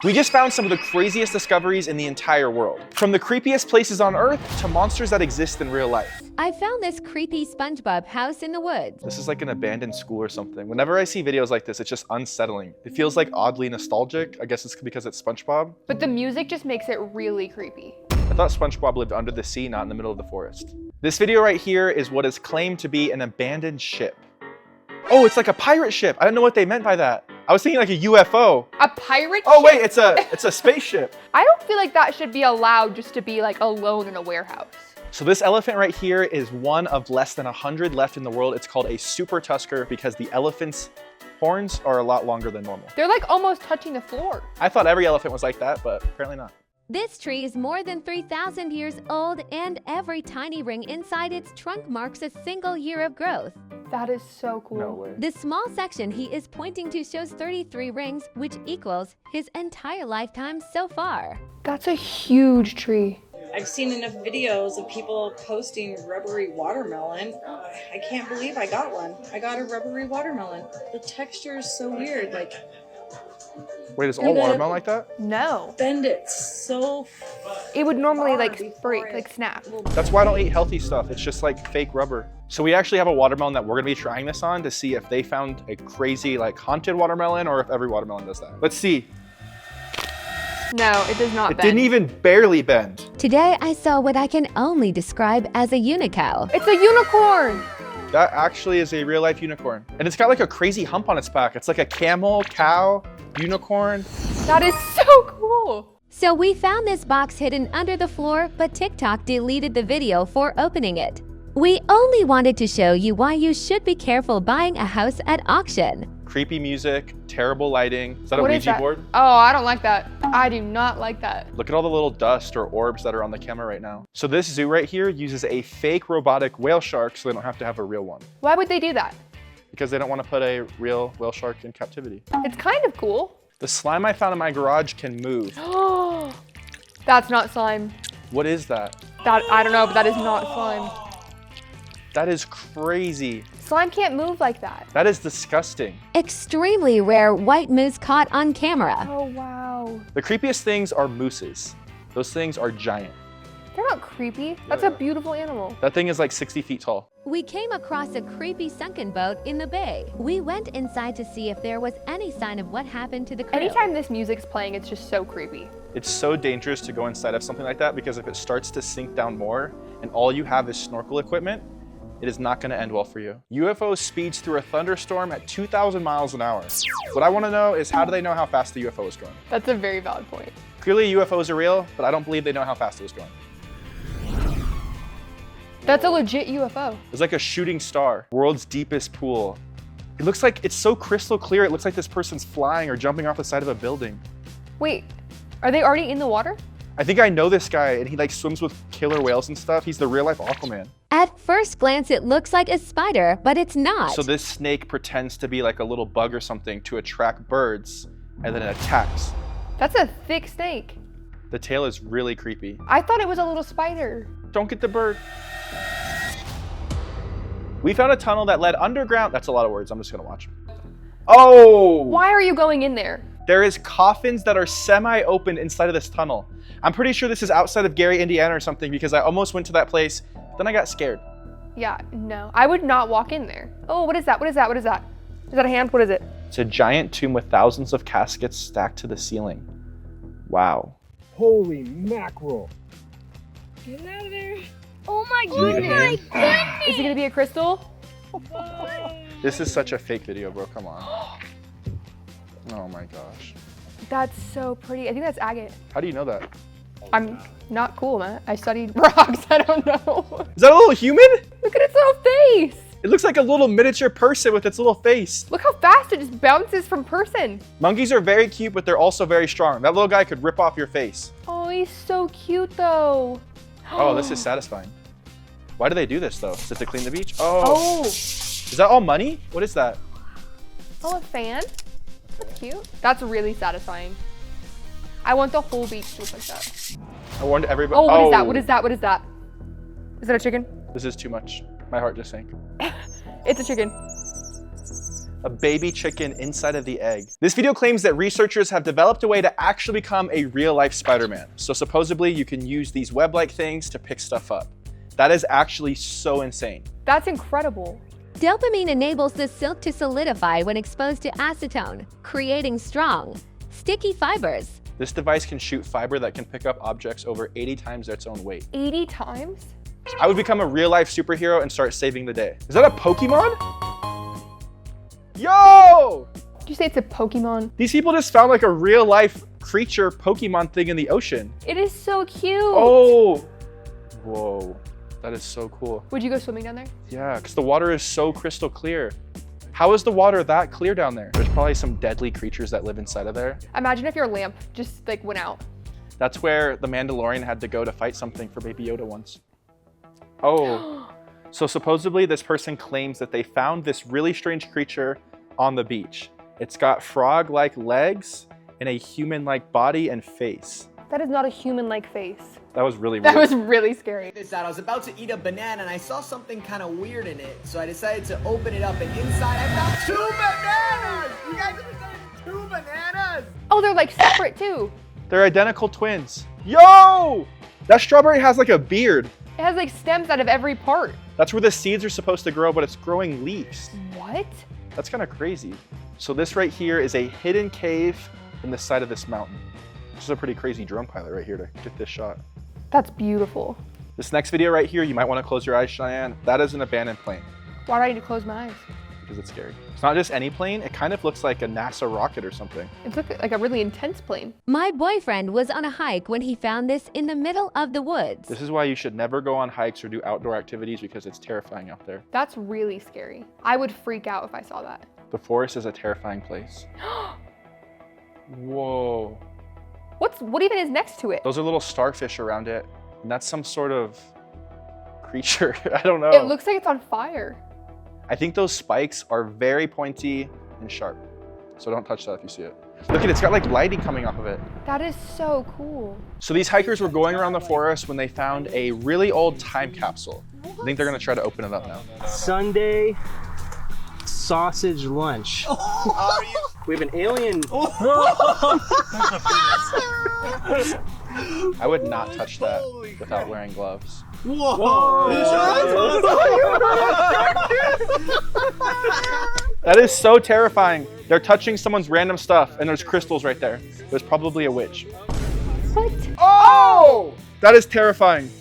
We just found some of the craziest discoveries in the entire world. From the creepiest places on Earth to monsters that exist in real life. I found this creepy SpongeBob house in the woods. This is like an abandoned school or something. Whenever I see videos like this, it's just unsettling. It feels like oddly nostalgic. I guess it's because it's SpongeBob. But the music just makes it really creepy. I thought SpongeBob lived under the sea, not in the middle of the forest. This video right here is what is claimed to be an abandoned ship. Oh, it's like a pirate ship. I don't know what they meant by that. I was thinking like a UFO. A pirate Oh ship? wait, it's a spaceship. I don't feel like that should be allowed just to be like alone in a warehouse. So this elephant right here is one of less than 100 left in the world. It's called a super tusker because the elephant's horns are a lot longer than normal. They're like almost touching the floor. I thought every elephant was like that, but apparently not. This tree is more than 3,000 years old, and every tiny ring inside its trunk marks a single year of growth. That is so cool. No way. The small section he is pointing to shows 33 rings, which equals his entire lifetime so far. That's a huge tree. I've seen enough videos of people posting rubbery watermelon. I can't believe I got one. I got a rubbery watermelon. The texture is so weird. Like, Wait, is all You gotta- watermelon like that? No. bend it so It would normally far like before break, it like snap. will- That's why I don't eat healthy stuff. It's just like fake rubber. So we actually have a watermelon that we're gonna be trying this on to see if they found a crazy like haunted watermelon or if every watermelon does that. Let's see. No, it does not It bend. didn't even barely bend. Today I saw what I can only describe as a unicow. It's a unicorn. That actually is a real life unicorn. And it's got like a crazy hump on its back. It's like a camel, cow, unicorn. That is so cool. So we found this box hidden under the floor, but TikTok deleted the video for opening it. We only wanted to show you why you should be careful buying a house at auction. Creepy music, terrible lighting. Is that What a is Ouija that? board? Oh, I don't like that. I do not like that. Look at all the little dust or orbs that are on the camera right now. So this zoo right here uses a fake robotic whale shark so they don't have to have a real one. Why would they do that? Because they don't want to put a real whale shark in captivity. It's kind of cool. The slime I found in my garage can move. Oh, that's not slime. What is that? That, I don't know, but that is not slime. That is crazy. Slime can't move like that. That is disgusting. Extremely rare white moose caught on camera. Oh, wow. The creepiest things are mooses. Those things are giant. They're not creepy. That's a beautiful animal. That thing is like 60 feet tall. We came across a creepy sunken boat in the bay. We went inside to see if there was any sign of what happened to the crew. Anytime this music's playing, it's just so creepy. It's so dangerous to go inside of something like that because if it starts to sink down more and all you have is snorkel equipment, it is not going to end well for you. UFO speeds through a thunderstorm at 2,000 miles an hour. What I want to know is how do they know how fast the UFO is going? That's a very valid point. Clearly UFOs are real, but I don't believe they know how fast it was going. That's a legit UFO. It's like a shooting star. World's deepest pool. It looks like it's so crystal clear. It looks like this person's flying or jumping off the side of a building. Wait, are they already in the water? I think I know this guy and he like swims with killer whales and stuff. He's the real life Aquaman. At first glance, it looks like a spider, but it's not. So this snake pretends to be like a little bug or something to attract birds and then it attacks. That's a thick snake. The tail is really creepy. I thought it was a little spider. Don't get the bird. We found a tunnel that led underground. That's a lot of words. I'm just gonna watch. Oh! Why are you going in there? There is coffins that are semi-open inside of this tunnel. I'm pretty sure this is outside of Gary, Indiana or something because I almost went to that place, then I got scared. Yeah, no. I would not walk in there. Oh, what is that? What is that? What is that? Is that a hand? What is it? It's a giant tomb with thousands of caskets stacked to the ceiling. Wow. Holy mackerel. Get out of there. Oh my Look at goodness! him. Is it gonna be a crystal? This is such a fake video, bro. Come on. Oh my gosh. That's so pretty. I think that's agate. How do you know that? I'm not cool, man. I studied rocks. I don't know. Is that a little human? Look at its little face. It looks like a little miniature person with its little face. Look how fast it just bounces from person. Monkeys are very cute, but they're also very strong. That little guy could rip off your face. Oh, he's so cute though. Oh, this is satisfying. Why do they do this though? Is it to clean the beach? Oh. Oh, Is that all money? What is that? oh, a fan. That's cute. That's really satisfying. I want the whole beach to look like that. I warned everybody. Oh, what is that? What is that? What is that? Is that a chicken? This is too much. My heart just sank. It's a chicken. a baby chicken inside of the egg. This video claims that researchers have developed a way to actually become a real-life Spider-Man. So supposedly you can use these web-like things to pick stuff up. That is actually so insane. That's incredible. Dopamine enables the silk to solidify when exposed to acetone, creating strong, sticky fibers. This device can shoot fiber that can pick up objects over 80 times its own weight. 80 times? I would become a real-life superhero and start saving the day. Is that a Pokemon? Yo! Did you say it's a Pokemon? These people just found like a real-life creature Pokemon thing in the ocean. It is so cute. Oh! Whoa. That is so cool. Would you go swimming down there? Yeah, because the water is so crystal clear. How is the water that clear down there? There's probably some deadly creatures that live inside of there. Imagine if your lamp just like went out. That's where the Mandalorian had to go to fight something for Baby Yoda once. Oh, so supposedly this person claims that they found this really strange creature on the beach. It's got frog-like legs and a human-like body and face. That is not a human-like face. That was really That weird. was really scary. This out. I was about to eat a banana and I saw something kind of weird in it. So I decided to open it up and inside I found 2 bananas! You guys understand? 2 bananas! Oh, they're like separate too. They're identical twins. Yo! That strawberry has like a beard. It has like stems out of every part. That's where the seeds are supposed to grow, but it's growing leaves. What? That's kind of crazy. So this right here is a hidden cave in the side of this mountain. This is a pretty crazy drone pilot right here to get this shot. That's beautiful. This next video right here, you might want to close your eyes, Cheyenne. That is an abandoned plane Why do I need to close my eyes? because it's scary. It's not just any plane. It kind of looks like a NASA rocket or something. It looks like a really intense plane. My boyfriend was on a hike when he found this in the middle of the woods. This is why you should never go on hikes or do outdoor activities because it's terrifying out there. That's really scary. I would freak out if I saw that. The forest is a terrifying place. Whoa. What even is next to it? Those are little starfish around it. And that's some sort of creature. I don't know. It looks like it's on fire. I think those spikes are very pointy and sharp. So don't touch that if you see it. Look at it, it's got like lighting coming off of it. That is so cool. So these hikers were going around the forest when they found a really old time capsule. I think they're gonna try to open it up now. Sunday sausage lunch. We have an alien. I would not touch that without wearing gloves. That is so terrifying. They're touching someone's random stuff and there's crystals right there. There's probably a witch. What? Oh! That is terrifying.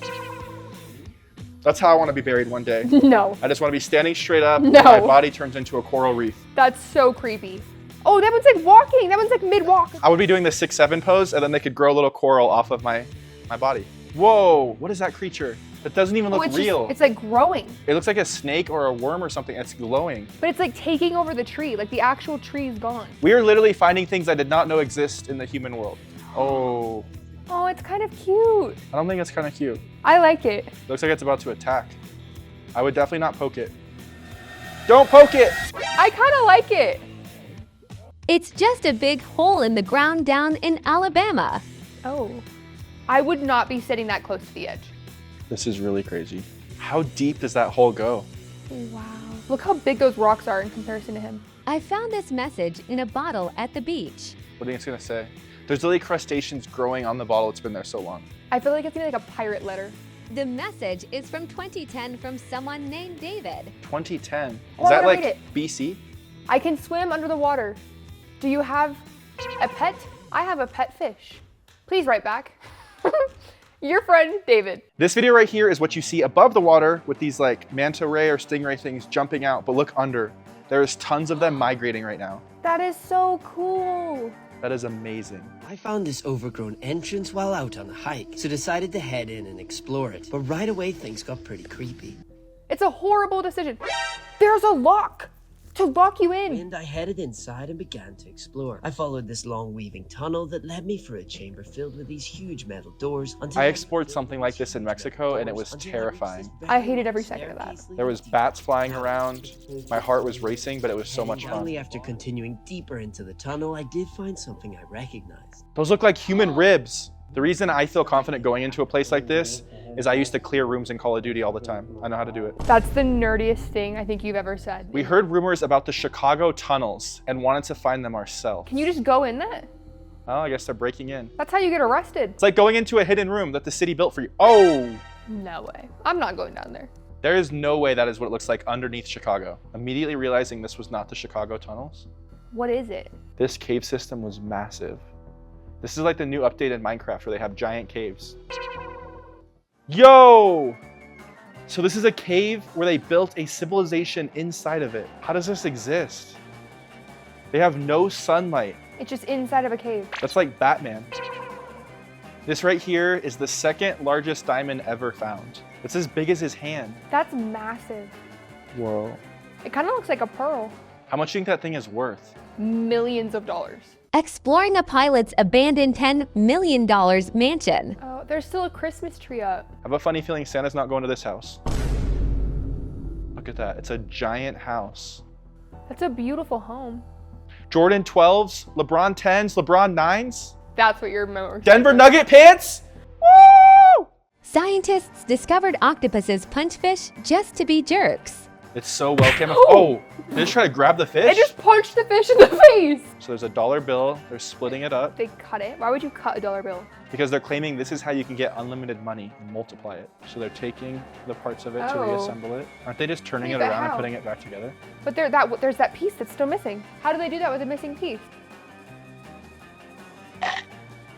That's how I want to be buried one day. No. I just want to be standing straight up. No. And my body turns into a coral reef. That's so creepy. Oh, that one's like walking. That one's like mid-walk. I would be doing the 6'7" pose and then they could grow a little coral off of my body. Whoa, what is that creature? That doesn't even look it's real. it's like growing. It looks like a snake or a worm or something. It's glowing. But it's like taking over the tree. Like the actual tree is gone. We are literally finding things I did not know exist in the human world. Oh, Oh, it's kind of cute. I don't think it's kind of cute. I like it. Looks like it's about to attack. I would definitely not poke it. Don't poke it! I kind of like it. It's just a big hole in the ground down in Alabama. Oh. I would not be sitting that close to the edge. This is really crazy. How deep does that hole go? Wow. Look how big those rocks are in comparison to him. I found this message in a bottle at the beach. What do you think it's gonna say? There's literally crustaceans growing on the bottle. It's been there so long. I feel like it's gonna be like a pirate letter. The message is from 2010 from someone named David. 2010. Is Oh, I that wanna read like it. BC? I can swim under the water. Do you have a pet? I have a pet fish. Please write back. Your friend, David. This video right here is what you see above the water with these like manta ray or stingray things jumping out, but look under. There's tons of them migrating right now. That is so cool. That is amazing. I found this overgrown entrance while out on a hike, so decided to head in and explore it. But right away, things got pretty creepy. It's a horrible decision. There's a lock to lock you in. And I headed inside and began to explore. I followed this long weaving tunnel that led me through a chamber filled with these huge metal doors until I explored something like this in Mexico and it was terrifying. I hated every second of that. There was bats flying around. My heart was racing, but it was so much fun. Only after continuing deeper into the tunnel, I did find something I recognized. Those look like human ribs. The reason I feel confident going into a place like this is I used to clear rooms in Call of Duty all the time. I know how to do it. That's the nerdiest thing I think you've ever said. We heard rumors about the Chicago tunnels and wanted to find them ourselves. Can you just go in that? Oh, I guess they're breaking in. That's how you get arrested. It's like going into a hidden room that the city built for you. Oh! No way. I'm not going down there. There is no way that is what it looks like underneath Chicago. Immediately realizing this was not the Chicago tunnels. What is it? This cave system was massive. This is like the new update in Minecraft where they have giant caves. Yo! So this is a cave where they built a civilization inside of it. How does this exist? They have no sunlight. It's just inside of a cave. That's like Batman. This right here is the second largest diamond ever found. It's as big as his hand. That's massive. Whoa. It kind of looks like a pearl. How much do you think that thing is worth? Millions of dollars. Exploring a pilot's abandoned $10 million mansion. Oh, there's still a Christmas tree up. I have a funny feeling Santa's not going to this house. Look at that. It's a giant house. That's a beautiful home. Jordan 12s, LeBron 10s, LeBron 9s, That's what you're more. Denver Nugget pants. Woo! Scientists discovered octopuses punch fish just to be jerks. It's so well camouflaged. Oh, they just try to grab the fish? They just punched the fish in the face. So there's a dollar bill. They're splitting it up They cut it. Why would you cut a dollar bill? because they're claiming this is how you can get unlimited money and multiply it. So they're taking the parts of it to Oh. reassemble it. Aren't they just turning Wait, it but around and how? putting it back together? But there's that piece that's still missing. How do they do that with a missing piece?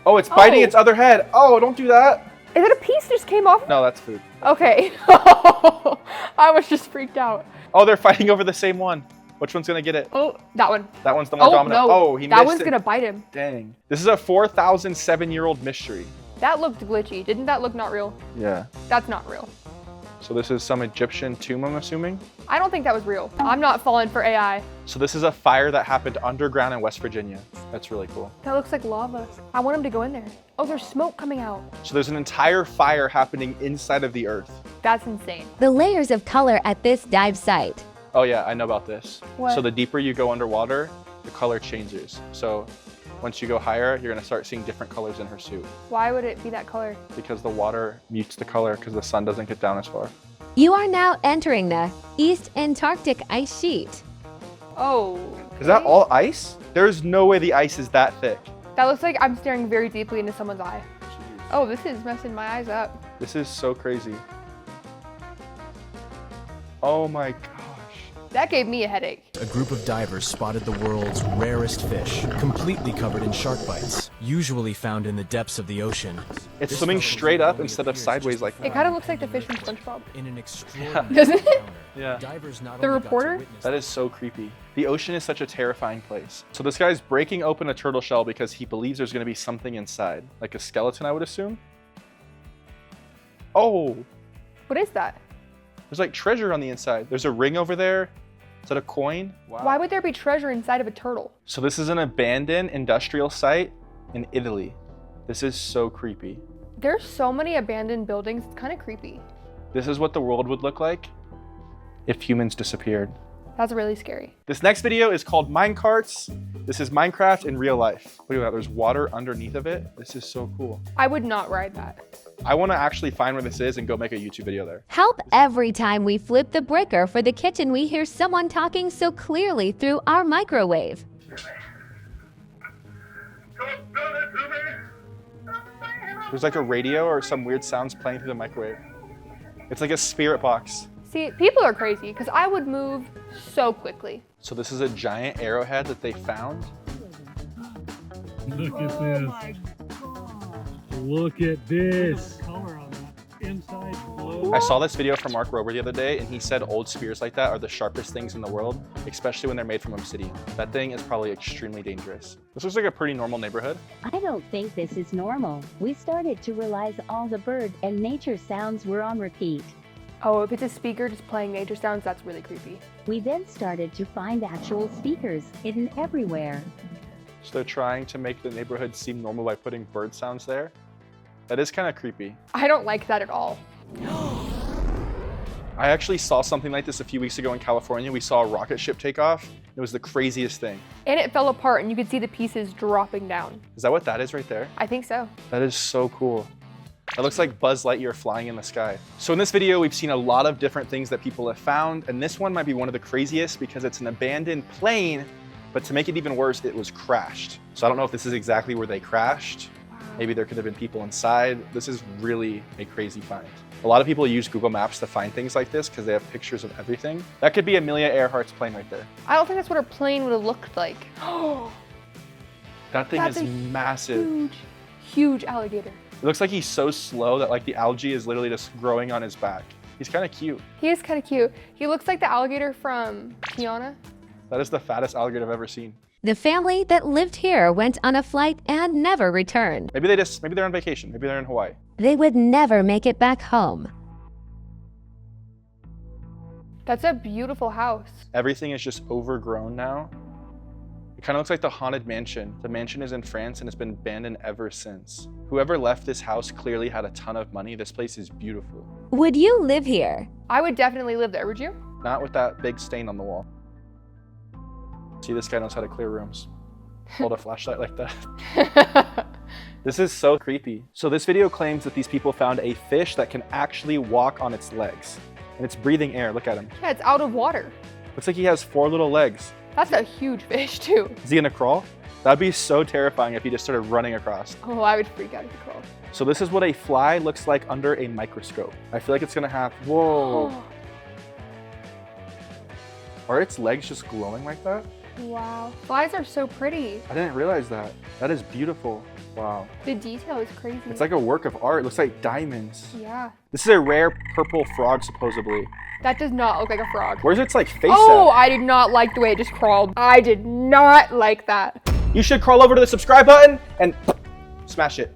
Oh, it's biting Oh. its other head. Oh, don't do that. Is it a piece that just came off? No, that's food. Okay. I was just freaked out. Oh, they're fighting over the same one. Which one's gonna get it? Oh, that one. That one's the more Oh, dominant. no. Oh, he that missed one's it. gonna bite him. Dang. This is a 4,007-year-old mystery. That looked glitchy. Didn't that look not real? Yeah. That's not real. So this is some Egyptian tomb, I'm assuming. I don't think that was real. I'm not falling for AI. So this is a fire that happened underground in West Virginia. That's really cool. That looks like lava. I want him to go in there. Oh, there's smoke coming out. So there's an entire fire happening inside of the earth. That's insane. The layers of color at this dive site. Oh yeah, I know about this. What? So the deeper you go underwater, the color changes. So once you go higher, you're gonna start seeing different colors in her suit Why would it be that color? because the water mutes the color because the sun doesn't get down as far. You are now entering the East Antarctic ice sheet. Oh. Is that okay. all ice? There's no way the ice is that thick. That looks like I'm staring very deeply into someone's eye. Oh, this is messing my eyes up. This is so crazy. Oh my gosh. That gave me a headache. A group of divers spotted the world's rarest fish, completely covered in shark bites, usually found in the depths of the ocean. It's swimming straight up instead of sideways like It that. kind of looks like the fish from SpongeBob. In an extraordinary Doesn't it? encounter, Yeah. divers not The only got to reporter? witness That is so creepy. The ocean is such a terrifying place. So this guy's breaking open a turtle shell because he believes there's gonna be something inside. Like a skeleton, I would assume. Oh, What is that? there's like treasure on the inside. There's a ring over there. Is that a coin? Wow. Why would there be treasure inside of a turtle? So this is an abandoned industrial site in Italy. This is so creepy. There's so many abandoned buildings. It's kind of creepy. This is what the world would look like if humans disappeared. That's really scary. This next video is called Minecarts. This is Minecraft in real life. Look at that, there's water underneath of it. This is so cool. I would not ride that. I wanna actually find where this is and go make a YouTube video there. Help every time we flip the breaker for the kitchen we hear someone talking so clearly through our microwave. There's like a radio or some weird sounds playing through the microwave. It's like a spirit box. See, people are crazy because I would move so quickly. So this is a giant arrowhead that they found. Look at this. Look at this. Color on that inside glow. I saw this video from Mark Rober the other day, and he said old spears like that are the sharpest things in the world, especially when they're made from obsidian. That thing is probably extremely dangerous. This looks like a pretty normal neighborhood. I don't think this is normal. We started to realize all the bird and nature sounds were on repeat. Oh, if it's a speaker just playing nature sounds, that's really creepy. We then started to find actual speakers hidden everywhere. So they're trying to make the neighborhood seem normal by putting bird sounds there. That is kind of creepy. I don't like that at all. I actually saw something like this a few weeks ago in California. We saw a rocket ship take off. It was the craziest thing. And it fell apart and you could see the pieces dropping down. Is that what that is right there? I think so. That is so cool. It looks like Buzz Lightyear flying in the sky. So in this video, we've seen a lot of different things that people have found, and this one might be one of the craziest because it's an abandoned plane, but to make it even worse, it was crashed. So I don't know if this is exactly where they crashed. Maybe there could have been people inside. This is really a crazy find. A lot of people use Google Maps to find things like this because they have pictures of everything. That could be Amelia Earhart's plane right there. I don't think that's what her plane would have looked like. That thing is massive. Huge, huge alligator. It looks like he's so slow that like the algae is literally just growing on his back. He's kind of cute. He is kind of cute. He looks like the alligator from Cheyanne. That is the fattest alligator I've ever seen. The family that lived here went on a flight and never returned. Maybe they're on vacation. Maybe they're in Hawaii. They would never make it back home. That's a beautiful house. Everything is just overgrown now. It kind of looks like the Haunted Mansion. The mansion is in France and it's been abandoned ever since. Whoever left this house clearly had a ton of money. This place is beautiful. Would you live here? I would definitely live there, would you? Not with that big stain on the wall. See, this guy knows how to clear rooms. Hold a flashlight like that. This is so creepy. So this video claims that these people found a fish that can actually walk on its legs. And it's breathing air, look at him. Yeah, it's out of water. Looks like he has 4 little legs. That's a huge fish too. Is he gonna crawl? That'd be so terrifying if he just started running across. Oh, I would freak out if he crawled. So this is what a fly looks like under a microscope. I feel like it's gonna have, whoa. Are its legs just glowing like that? Wow. Flies are so pretty. I didn't realize that. That is beautiful. Wow. The detail is crazy. It's like a work of art. It looks like diamonds. Yeah. This is a rare purple frog, supposedly. That does not look like a frog. Where's its like face Oh, at? I did not like the way it just crawled. I did not like that. You should crawl over to the subscribe button and smash it.